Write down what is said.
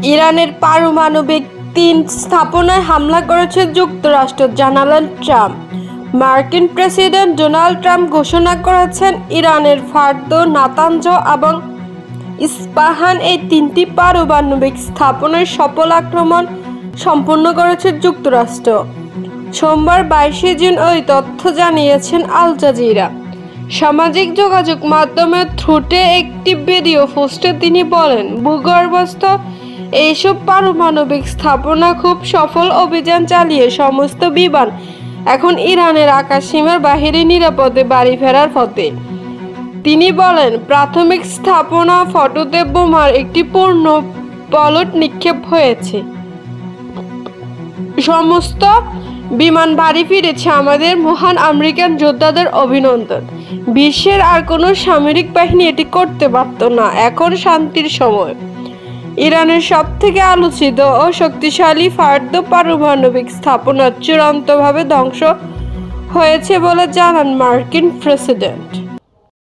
ইরানের পারমাণবিক ৩ স্থাপনায় হামলা করেছে যুক্তরাষ্ট্র, জানালেন ট্রাম্প। মার্কিন প্রেসিডেন্ট ডোনাল্ড ট্রাম্প ঘোষণা করেছেন, ইরানের ফার্দো, নাতানজ এবং ইস্পাহান এই ৩টি পারমাণবিক স্থাপনায় সফল আক্রমণ সম্পন্ন করেছে যুক্তরাষ্ট্র। সোমবার ২২ জুন ওই তথ্য জানিয়েছেন আল জাজিরা। সামাজিক যোগাযোগ মাধ্যমে থ্রুতে একটি ভিডিও পোস্টে তিনি বলেন, ভূগর্ভস্থ এইসব পারমাণবিক স্থাপনা খুব সফল অভিযান চালিয়ে সমস্ত বিমান এখন ইরানের আকাশসীমার বাহিরে নিরাপদে বাড়ি ফেরার পথে। তিনি বলেন, প্রাথমিক স্থাপনা ফটোতে বোমার একটি পূর্ণ পলট নিক্ষেপ হয়েছে। সমস্ত বিমান বাড়ি ফিরেছে। আমাদের মহান আমেরিকান যোদ্ধাদের অভিনন্দন। বিশ্বের আর কোনো সামরিক বাহিনী এটি করতে পারত না। এখন শান্তির সময়। ইরানের সবথেকে আলোচিত ও শক্তিশালী ফার্দো পারমাণবিক স্থাপনা চূড়ান্তভাবে ধ্বংস হয়েছে বলে জানান মার্কিন প্রেসিডেন্ট।